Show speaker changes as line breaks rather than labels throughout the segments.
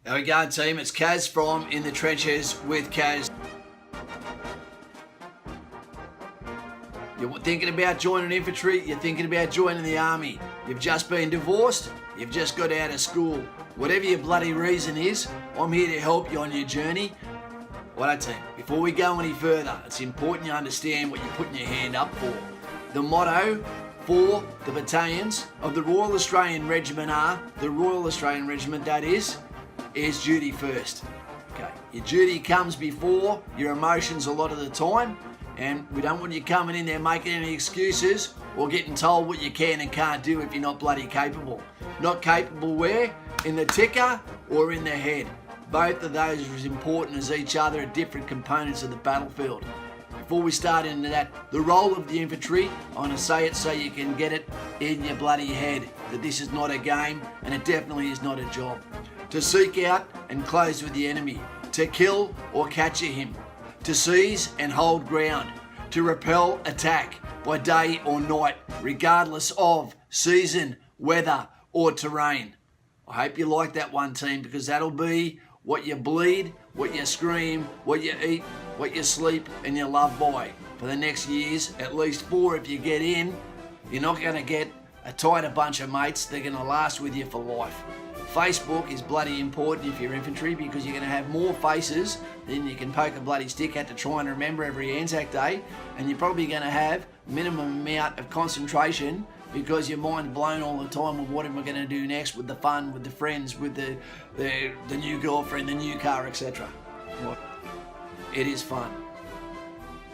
There we go, team. It's Cas from In the Trenches with Cas. You're thinking about joining infantry, you're thinking about joining the army. You've just been divorced, you've just got out of school. Whatever your bloody reason is, I'm here to help you on your journey. Righto, team. Before we go any further, it's important you understand what you're putting your hand up for. The motto for the battalions of the Royal Australian Regiment the Royal Australian Regiment, that is duty first. Okay, your duty comes before your emotions a lot of the time, and we don't want you coming in there making any excuses or getting told what you can and can't do if you're not bloody capable. Not capable where? In the ticker or in the head. Both of those are as important as each other at different components of the battlefield. Before we start into that, the role of the infantry, I want to say it so you can get it in your bloody head, that this is not a game and it definitely is not a job. To seek out and close with the enemy, to kill or capture him, to seize and hold ground, to repel attack by day or night, regardless of season, weather or terrain. I hope you like that one, team, because that'll be what you bleed, what you scream, what you eat, what you sleep and you love by for the next years, at least 4 if you get in. You're not going to get a tighter bunch of mates, they're going to last with you for life. Facebook is bloody important if you're infantry, because you're going to have more faces than you can poke a bloody stick at to try and remember every Anzac Day, and you're probably going to have minimum amount of concentration because your mind's blown all the time with what am I going to do next, with the fun, with the friends, with the new girlfriend, the new car, etc. It is fun.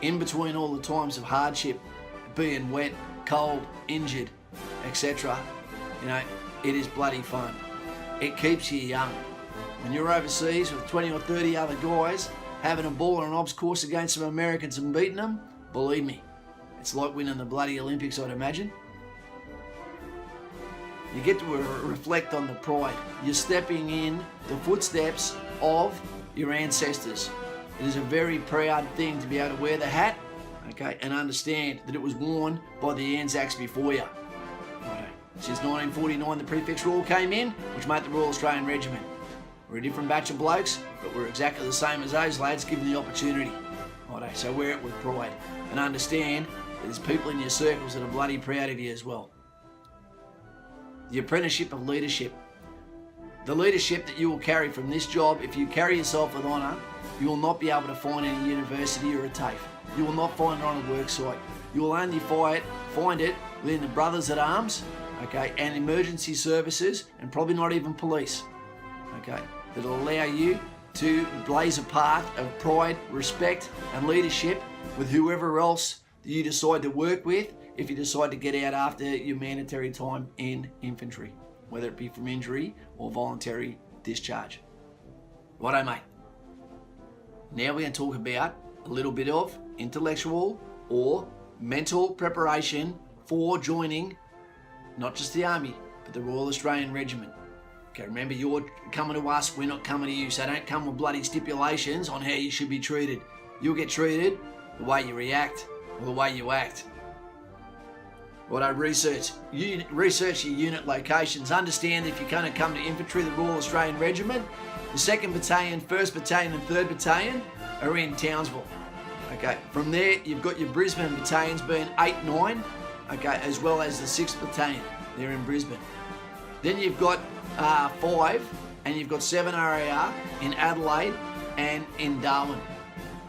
In between all the times of hardship, being wet, cold, injured, etc., it is bloody fun. It keeps you young. When you're overseas with 20 or 30 other guys having a ball on an obs course against some Americans and beating them, believe me, it's like winning the bloody Olympics, I'd imagine. You get to reflect on the pride. You're stepping in the footsteps of your ancestors. It is a very proud thing to be able to wear the hat, okay, and understand that it was worn by the Anzacs before you. Since 1949, the prefix rule came in, which made the Royal Australian Regiment. We're a different batch of blokes, but we're exactly the same as those lads, given the opportunity. Righto, so wear it with pride and understand that there's people in your circles that are bloody proud of you as well. The Apprenticeship of Leadership. The leadership that you will carry from this job, if you carry yourself with honour, you will not be able to find in a university or a TAFE. You will not find it on a work site. You will only find it within the Brothers at Arms, okay, and emergency services, and probably not even police, okay, that'll allow you to blaze a path of pride, respect and leadership with whoever else that you decide to work with if you decide to get out after your mandatory time in infantry, whether it be from injury or voluntary discharge. Righto, mate. Now we're going to talk about a little bit of intellectual or mental preparation for joining not just the Army, but the Royal Australian Regiment. Okay, remember, you're coming to us, we're not coming to you, so don't come with bloody stipulations on how you should be treated. You'll get treated the way you react or the way you act. Righto, research your unit locations. Understand if you're going to come to infantry, the Royal Australian Regiment, the 2nd Battalion, 1st Battalion and 3rd Battalion are in Townsville. Okay, from there you've got your Brisbane battalions being 8, 9, okay, as well as the 6th Battalion, they're in Brisbane. Then you've got 5 and you've got 7 RAR in Adelaide and in Darwin.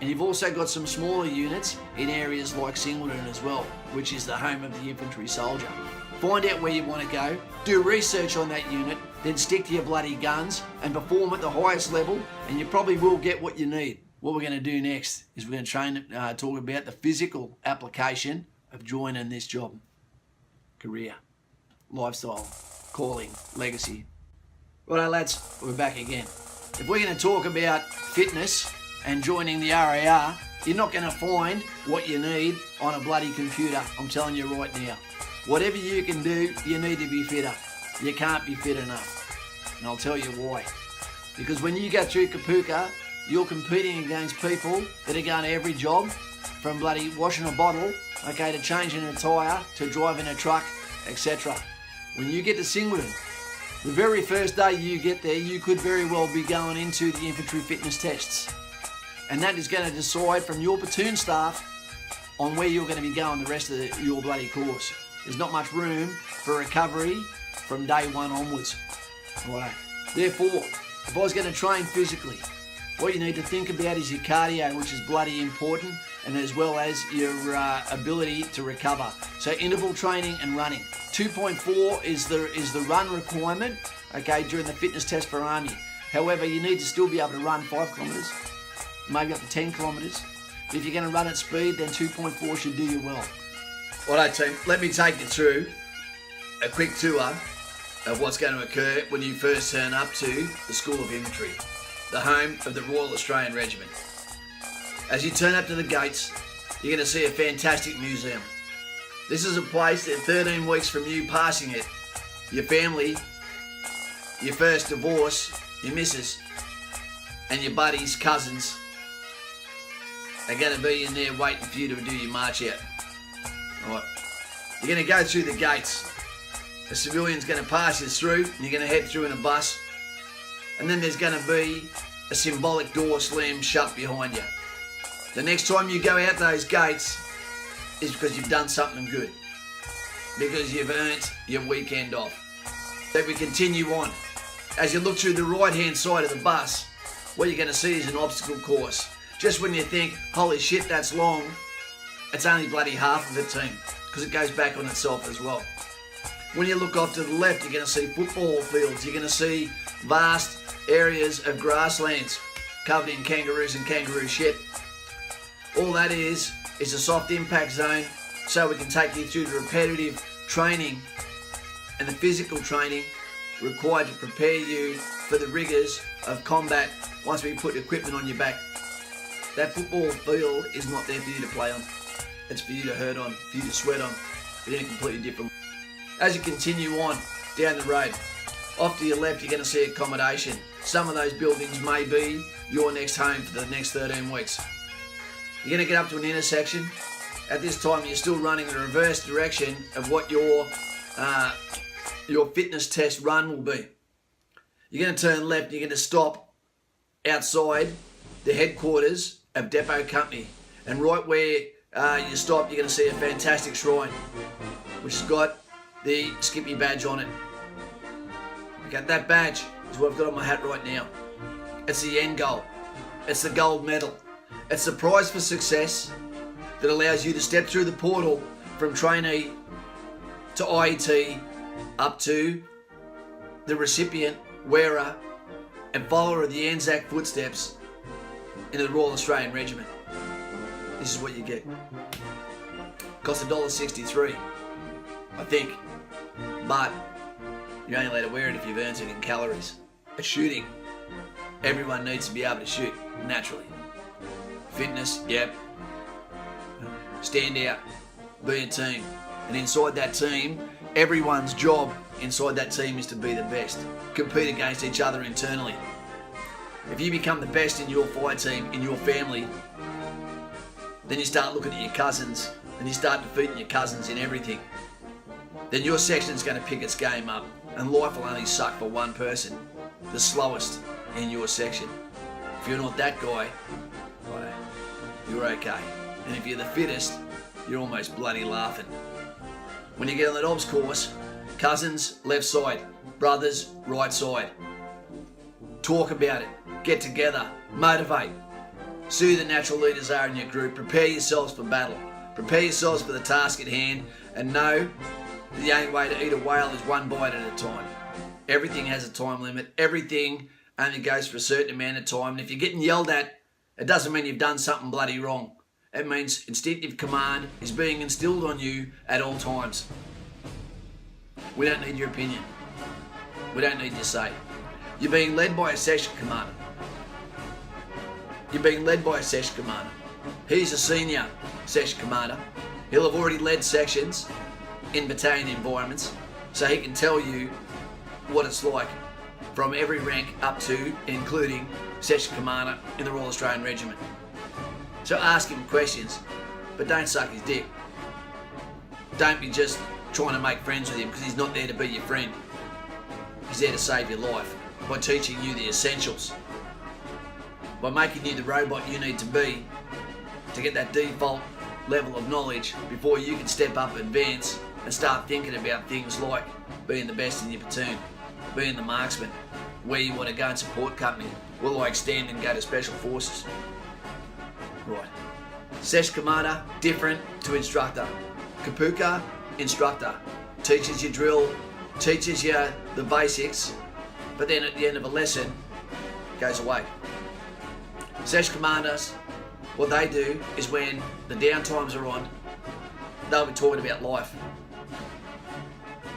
And you've also got some smaller units in areas like Singleton as well, which is the home of the infantry soldier. Find out where you want to go, do research on that unit, then stick to your bloody guns and perform at the highest level, and you probably will get what you need. What we're going to do next is we're going to talk about the physical application of joining this job. Career, lifestyle, calling, legacy. Righto, lads, we're back again. If we're going to talk about fitness and joining the RAR, you're not going to find what you need on a bloody computer, I'm telling you right now. Whatever you can do, you need to be fitter. You can't be fit enough. And I'll tell you why. Because when you go through Kapuka, you're competing against people that are going to every job, from bloody washing a bottle, okay, to changing a tyre, to driving a truck, etc. When you get to Singleton, The very first day you get there, you could very well be going into the infantry fitness tests. And that is going to decide from your platoon staff on where you're going to be going the rest of your bloody course. There's not much room for recovery from day one onwards. Right. Therefore, if I was going to train physically, what you need to think about is your cardio, which is bloody important, and as well as your ability to recover. So interval training and running. 2.4 is the run requirement, okay, during the fitness test for Army. However, you need to still be able to run 5 kilometres, maybe up to 10 kilometres. But if you're going to run at speed, then 2.4 should do you well. Alright team, let me take you through a quick tour of what's going to occur when you first turn up to the School of Infantry, the home of the Royal Australian Regiment. As you turn up to the gates, you're going to see a fantastic museum. This is a place that 13 weeks from you passing it, your family, your first divorce, your missus, and your buddies, cousins, are going to be in there waiting for you to do your march out. Alright, you're going to go through the gates. A civilian's going to pass you through, and you're going to head through in a bus. And then there's going to be a symbolic door slammed shut behind you. The next time you go out those gates is because you've done something good. Because you've earned your weekend off. Then we continue on. As you look through the right-hand side of the bus, what you're going to see is an obstacle course. Just when you think, holy shit, that's long, it's only bloody half of it, team, because it goes back on itself as well. When you look off to the left, you're going to see football fields. You're going to see vast areas of grasslands covered in kangaroos and kangaroo shit. All that is a soft impact zone, so we can take you through the repetitive training and the physical training required to prepare you for the rigours of combat once we put equipment on your back. That football field is not there for you to play on. It's for you to hurt on, for you to sweat on, but in a completely different way. As you continue on down the road, off to your left you're going to see accommodation. Some of those buildings may be your next home for the next 13 weeks. You're going to get up to an intersection. At this time you're still running the reverse direction of what your fitness test run will be. You're going to turn left and you're going to stop outside the headquarters of Depot Company. And right where you stop, you're going to see a fantastic shrine, which has got the Skippy badge on it. Okay, that badge is what I've got on my hat right now. It's the end goal. It's the gold medal. It's the prize for success that allows you to step through the portal from trainee to IET up to the recipient, wearer and follower of the Anzac footsteps in the Royal Australian Regiment. This is what you get. Costs $1.63, I think, but you're only allowed to wear it if you've earned it in calories. At shooting, everyone needs to be able to shoot naturally. Fitness, yep. Stand out, be a team, and inside that team, everyone's job inside that team is to be the best. Compete against each other internally. If you become the best in your fire team, in your family, then you start looking at your cousins and you start defeating your cousins in everything. Then your section's going to pick its game up and life will only suck for one person, the slowest in your section. If you're not that guy, well, you're okay. And if you're the fittest, you're almost bloody laughing. When you get on that obs course, cousins, left side, brothers, right side. Talk about it, get together, motivate. See who the natural leaders are in your group, prepare yourselves for battle. Prepare yourselves for the task at hand and know that the only way to eat a whale is one bite at a time. Everything has a time limit, everything only goes for a certain amount of time. And if you're getting yelled at, it doesn't mean you've done something bloody wrong. It means instinctive command is being instilled on you at all times. We don't need your opinion. We don't need your say. You're being led by a section commander. You're being led by a section commander. He's a senior section commander. He'll have already led sections in battalion environments, so he can tell you what it's like from every rank up to and including section commander in the Royal Australian Regiment. So ask him questions, but don't suck his dick. Don't be just trying to make friends with him because he's not there to be your friend. He's is there to save your life by teaching you the essentials, by making you the robot you need to be to get that default level of knowledge before you can step up, advance, and start thinking about things like being the best in your platoon, being the marksman, where you want to go and support company, will I extend and go to special forces. Right. Sesh Commander, different to Instructor. Kapuka, Instructor. Teaches you drill, teaches you the basics, but then at the end of a lesson, goes away. Sesh Commanders, what they do is when the downtimes are on, they'll be talking about life.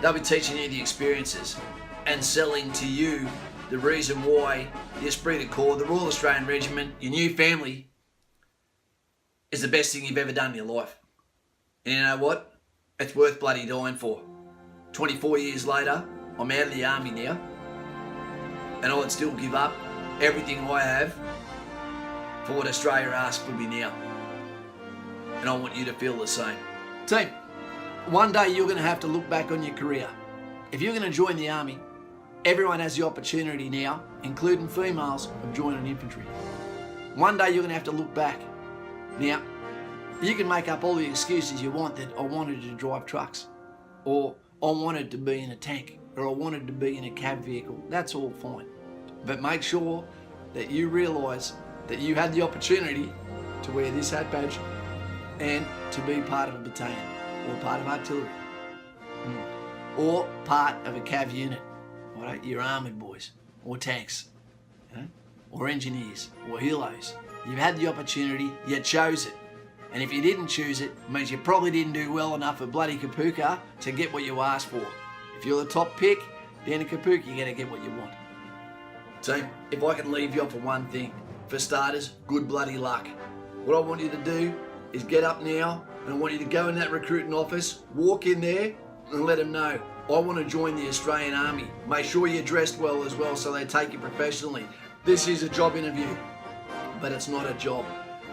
They'll be teaching you the experiences and selling to you the reason why the Esprit de Corps, the Royal Australian Regiment, your new family, is the best thing you've ever done in your life. And you know what? It's worth bloody dying for. 24 years later, I'm out of the army now, and I would still give up everything I have for what Australia asks of me now. And I want you to feel the same. Team, one day you're going to have to look back on your career. If you're going to join the army, everyone has the opportunity now, including females, of joining infantry. One day you're going to have to look back. Now, you can make up all the excuses you want, that I wanted to drive trucks, or I wanted to be in a tank, or I wanted to be in a cab vehicle. That's all fine. But make sure that you realise that you had the opportunity to wear this hat badge and to be part of a battalion, or part of artillery, or part of a cav unit, right? Your armoured boys, or tanks, or engineers, or helos. You've had the opportunity, you chose it. And if you didn't choose it, it means you probably didn't do well enough at bloody Kapuka to get what you asked for. If you're the top pick, then at Kapuka you're going to get what you want. So, if I can leave you off with one thing, for starters, good bloody luck. What I want you to do is get up now, and I want you to go in that recruiting office, walk in there, and let them know, I want to join the Australian Army. Make sure you're dressed well as well so they take you professionally. This is a job interview, but it's not a job.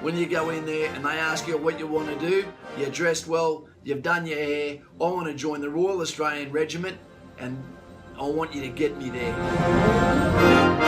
When you go in there and they ask you what you want to do, you're dressed well, you've done your hair, I want to join the Royal Australian Regiment, and I want you to get me there.